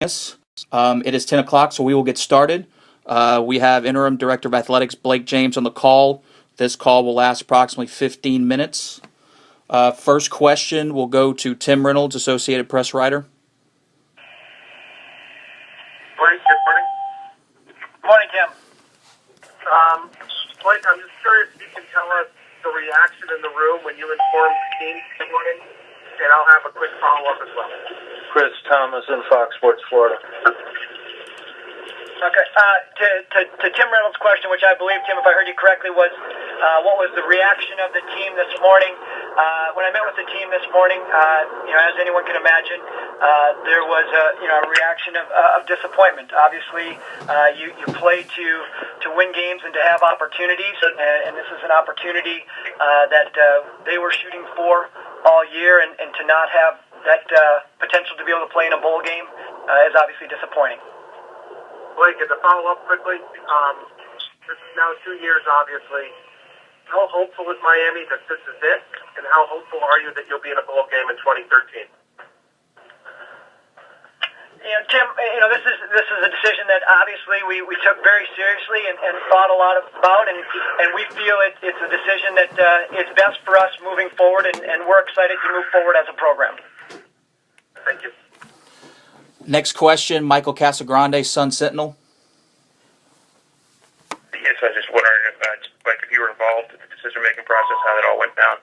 us. It is 10 o'clock, so we will get started. We have Interim Director of Athletics Blake James on the call. This call will last approximately 15 minutes. First question will go to Tim Reynolds, Associated Press writer. Blake, good morning. Good morning, Tim. Blake, I'm just curious if you can tell us the reaction in the room when you informed the team this morning, and I'll have a quick follow-up as well. Chris Thomas in Fox Sports Florida. Okay. To Tim Reynolds' question, which I believe, Tim, if I heard you correctly, was what was the reaction of the team this morning? When I met with the team this morning, as anyone can imagine, there was a reaction of disappointment. Obviously, you play to win games and to have opportunities, and this is an opportunity that they were shooting for all year, and to not have that potential to be able to play in a bowl game is obviously disappointing. Blake, as a follow-up quickly, this is now 2 years, obviously. How hopeful is Miami that this is it? And how hopeful are you that you'll be in a bowl game in 2013? Tim, this is a decision that obviously we took very seriously and thought a lot about, and we feel it's a decision that is best for us moving forward, and we're excited to move forward as a program. Thank you. Next question, Michael Casagrande, Sun Sentinel. Yes, I was just wondering if you were involved in the decision-making process, how that all went down.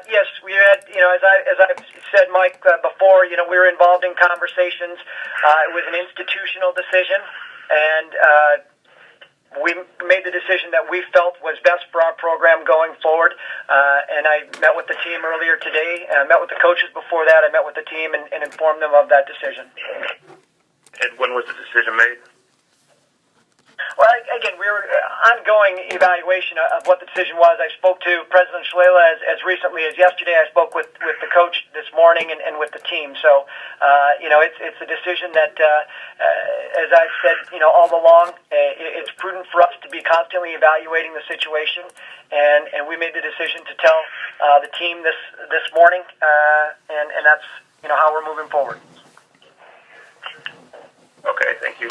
Yes, we had, as I've said, Mike, before, we were involved in conversations. It was an institutional decision, and we made the decision that we felt was best for our program going forward. And I met with the team earlier today. I met with the coaches before that. I met with the team and informed them of that decision. And when was the decision made? Well, again, we were ongoing evaluation of what the decision was. I spoke to President Shalala as recently as yesterday. I spoke with the coach this morning and with the team. So, it's a decision that, as I've said, all along, it's prudent for us to be constantly evaluating the situation. And we made the decision to tell the team this morning, and that's how we're moving forward. Okay, thank you.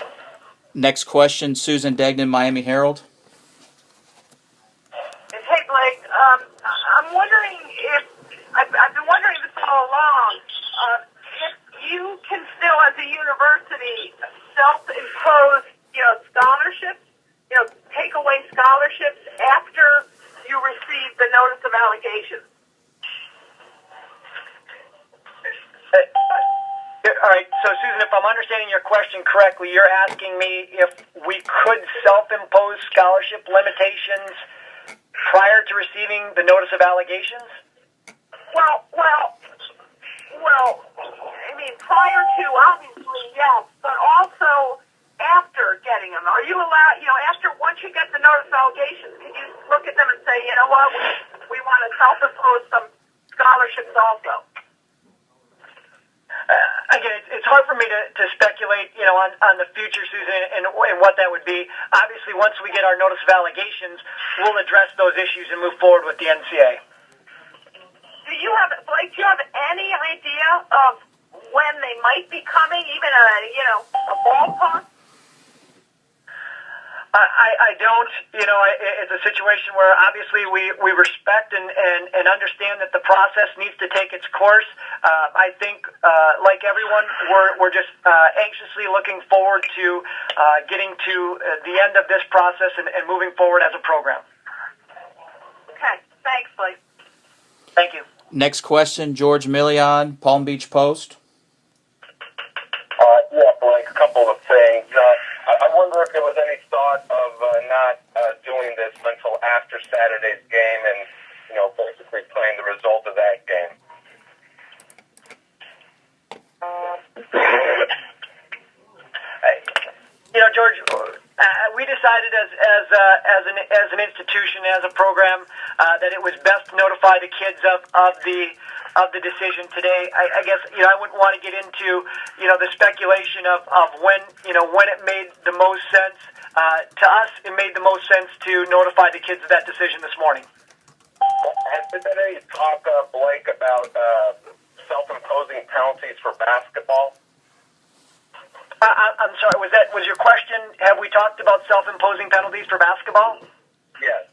Next question, Susan Degnan, Miami Herald. Hey, Blake. I'm wondering if I've been wondering this all along. If you can still, as a university, self-impose, scholarships, take away scholarships after you receive the notice of allegations. All right, so Susan, if I'm understanding your question correctly, you're asking me if we could self-impose scholarship limitations prior to receiving the notice of allegations? Well, I mean, prior to, obviously, yes, but also after getting them. Are you allowed, once you get the notice of allegations, can you look at them and say, you know what, we want to self-impose some scholarships also? Again, it's hard for me to speculate, on the future, Susan, and what that would be. Obviously, once we get our notice of allegations, we'll address those issues and move forward with the NCAA. Blake, do you have any idea of when they might be coming, even a ballpark? I don't. It's a situation where obviously we respect and understand that the process needs to take its course. I think, like everyone, we're just anxiously looking forward to getting to the end of this process and moving forward as a program. Okay. Thanks, Blake. Thank you. Next question, George Millian, Palm Beach Post. Yeah, Blake, a couple of things. I wonder if there was any thought of not doing this until after Saturday's game and, basically playing the result of that game. George, we decided as an institution, as a program, that it was best to notify the kids of the decision today. I guess I wouldn't want to get into the speculation of when it made the most sense. To us, it made the most sense to notify the kids of that decision this morning. Has there been any talk, Blake, about self-imposing penalties for basketball? I'm sorry, was your question, have we talked about self-imposing penalties for basketball? Yes.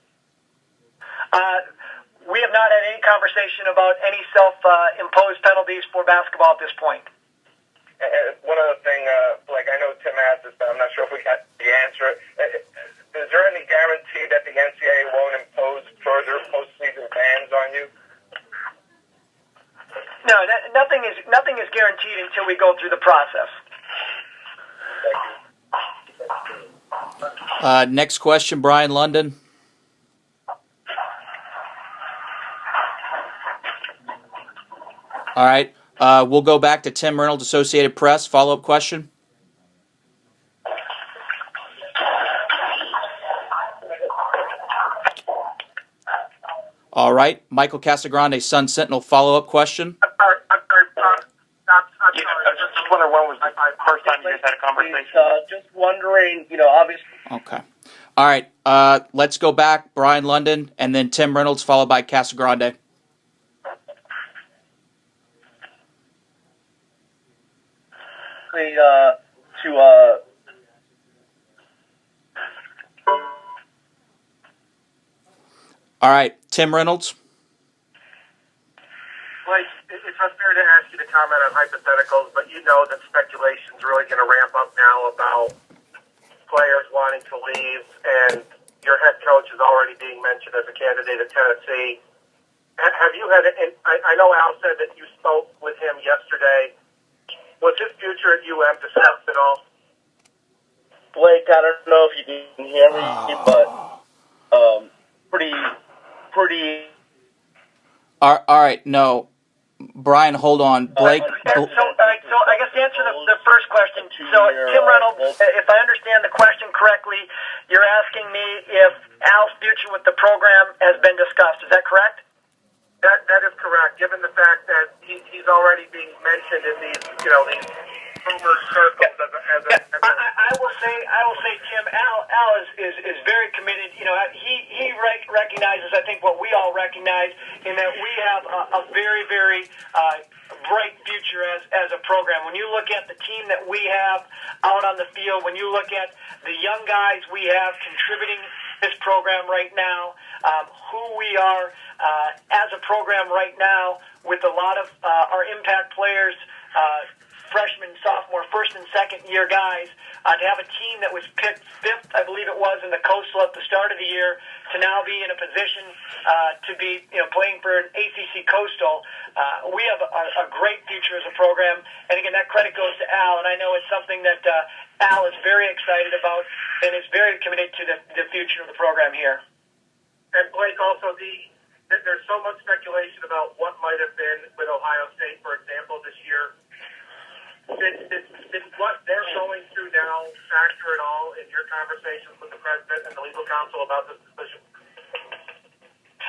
We have not had any conversation about any self-imposed penalties for basketball at this point. And one other thing, like I know Tim asked this, but I'm not sure if we got the answer. Is there any guarantee that the NCAA won't impose further postseason bans on you? No, nothing is guaranteed until we go through the process. Next question, Brian London. All right. We'll go back to Tim Reynolds, Associated Press. Follow-up question. All right. Michael Casagrande, Sun Sentinel. Follow-up question. I'm sorry. I'm sorry. I was just wondering when was the first time you guys had a conversation? Just wondering, obviously. Okay. All right. Let's go back. Brian London, and then Tim Reynolds, followed by Casagrande. All right. Tim Reynolds. Blake, it's unfair to ask you to comment on hypotheticals, but you know that speculation's really going to ramp up now about players wanting to leave, and your head coach is already being mentioned as a candidate at Tennessee. Have you had? I know Al said that you spoke with him yesterday. Was his future at UM discussed at all? Blake, I don't know if you can hear me, but pretty. All right. No. Brian, hold on. Blake. So I guess to answer the first question, so Tim Reynolds, if I understand the question correctly, you're asking me if Al's future with the program has been discussed. Is that correct? That is correct, given the fact that he's already being mentioned in these rumor circles I will say, Tim, Al is very committed. He recognizes, I think, what we all recognize, in that we have a very, very bright future as a program. When you look at the team that we have out on the field, when you look at the young guys we have contributing this program right now, who we are as a program right now, with a lot of our impact players, freshman, sophomore, first and second year guys, to have a team that was picked fifth, I believe it was, in the Coastal at the start of the year, to now be in a position to be playing for an ACC Coastal. We have a great future as a program, and again, that credit goes to Al, and I know it's something that Al is very excited about and is very committed to the future of the program here. And Blake, also, there's so much speculation about what might have been with Ohio State, for example, this year. Did what they're going through now factor at all in your conversations with the president and the legal counsel about this decision?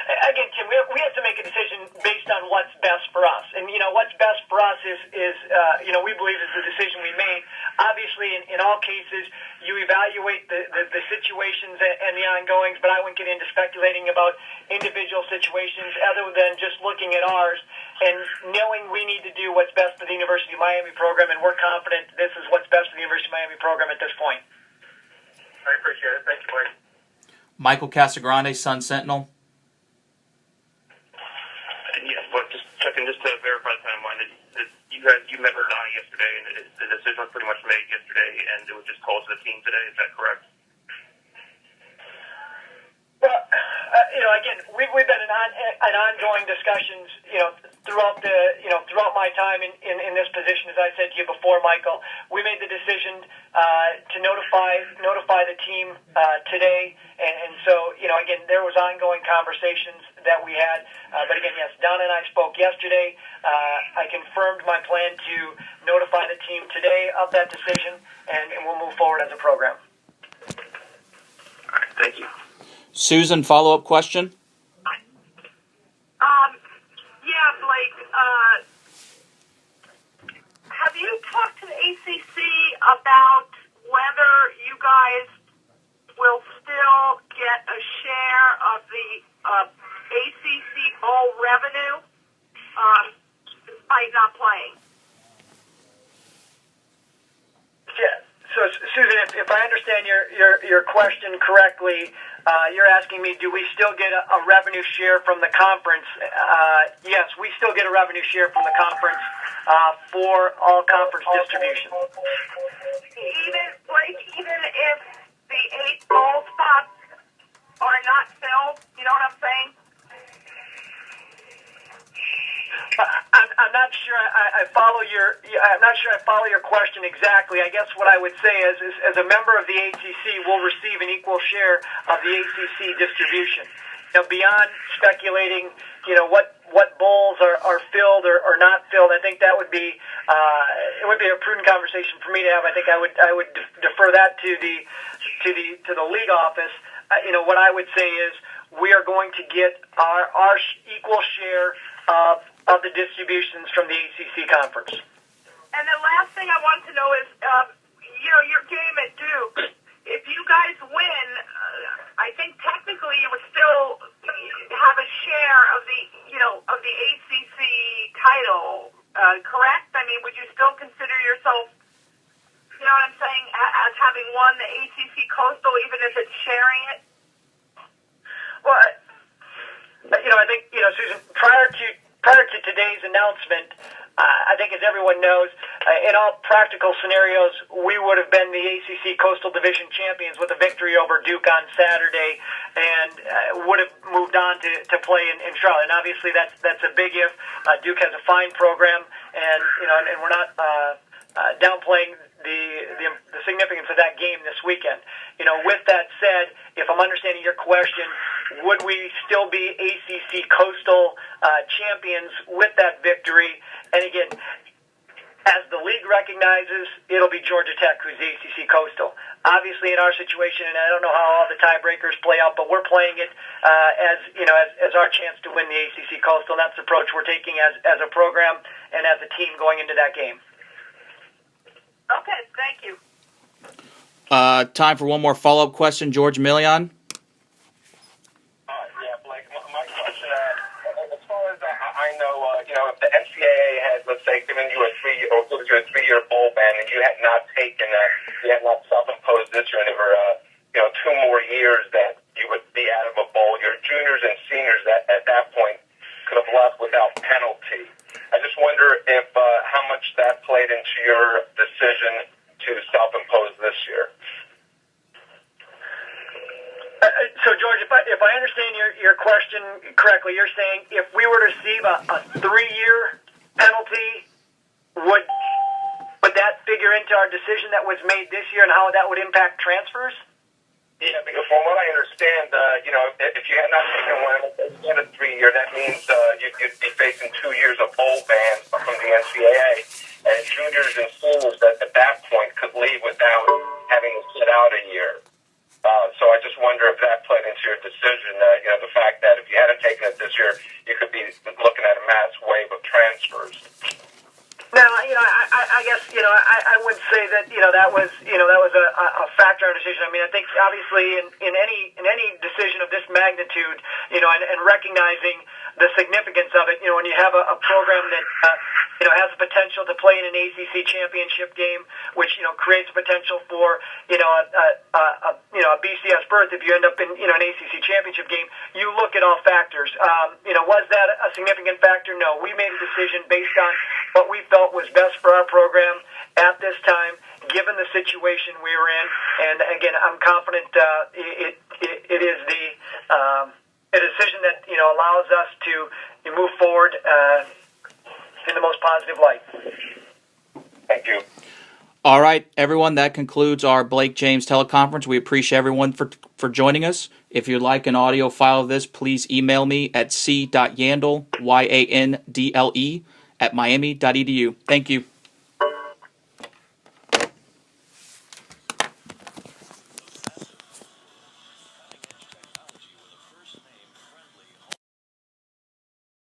Again, Tim, we have to make a decision based on what's best for us. And, what's best for us is we believe is the decision we made. Obviously, in all cases, you evaluate the situations and the ongoings, but I wouldn't get into speculating about individual situations other than just looking at ours and knowing we need to do what's best for the University of Miami program, and we're confident this is what's best for the University of Miami program at this point. I appreciate it. Thank you, Blake. Michael Casagrande, Sun Sentinel. Just checking, just to verify the timeline. You met with Donnie yesterday, and the decision was pretty much made yesterday, and it was just told to the team today. Is that correct? Well, again, we've been in ongoing discussions, throughout my time in this position. As I said to you before, Michael, we made the decision to notify the team today, and so again, there was ongoing conversations that we had. But again, yes, Donna and I spoke yesterday. I confirmed my plan to notify the team today of that decision, and we'll move forward as a program. All right, thank you. Susan, follow-up question. Yeah, Blake. Have you talked to the ACC about whether you guys will still get a share of the ACC bowl revenue, despite not playing. Yeah. So, Susan, if I understand your question correctly, you're asking me, do we still get a revenue share from the conference? Yes, we still get a revenue share from the conference for all conference distribution. Even if the 8 bowl spots are not filled, you know what I'm saying? I'm not sure I follow your. I'm not sure I follow your question exactly. I guess what I would say is as a member of the ACC, we'll receive an equal share of the ACC distribution. Beyond speculating, what bowls are filled or not filled, I think that would be it would be a prudent conversation for me to have. I think I would defer that to the league office. What I would say is we are going to get our equal share of the distributions from the ACC conference. And the last thing I want to know is, your game at Duke. If you guys win, I think technically you would still have a share of the ACC title, correct? I mean, would you still consider yourself, you know what I'm saying, as having won the ACC Coastal, even if it's sharing it? Well, I think, Susan, prior to today's announcement, I think as everyone knows, in all practical scenarios, we would have been the ACC Coastal Division champions with a victory over Duke on Saturday, and would have moved on to play in Charlotte. And obviously, that's a big if. Duke has a fine program, and we're not downplaying the significance of that game this weekend. With that said, if I'm understanding your question, would we still be ACC Coastal champions with that victory? And again, as the league recognizes, it'll be Georgia Tech who's the ACC Coastal. Obviously, in our situation, and I don't know how all the tiebreakers play out, but we're playing it as our chance to win the ACC Coastal, and that's the approach we're taking as a program and as a team going into that game. Okay, thank you. Time for one more follow-up question. George Million. Yeah, Blake, my question, as far as I know, if the NCAA had, let's say, given you a 3-year bowl ban and you had not self-imposed this year, and there were, 2 more years that you would be out of a bowl, your juniors and seniors at that point could have left without penalty. I just wonder if how much that played into your decision to self-impose this year. So, George, if I understand your question correctly, you're saying if we were to receive a 3-year penalty, would that figure into our decision that was made this year and how that would impact transfers? Yeah, because from what I understand, if you had not taken one, if you had a 3-year, that means you'd be facing 2 years of bowl bans from the NCAA, and juniors and seniors at that point could leave without having to sit out a year. So I just wonder if that played into your decision, the fact that if you hadn't taken it this year, you could be looking at a mass wave of transfers. No, I guess I would say that that was a factor in our decision. I mean, I think obviously in any decision of this magnitude, and recognizing the significance of it, when you have a program that has the potential to play in an ACC championship game, which creates potential for a BCS berth if you end up in an ACC championship game, you look at all factors. Was that a significant factor? No, we made a decision based on what we felt was best for our program at this time, given the situation we were in. And again, I'm confident it is a decision that allows us to move forward in the most positive light. Thank you. All right, everyone, that concludes our Blake James teleconference. We appreciate everyone for joining us. If you'd like an audio file of this, please email me at c.yandle, YANDLE, @miami.edu. Thank you.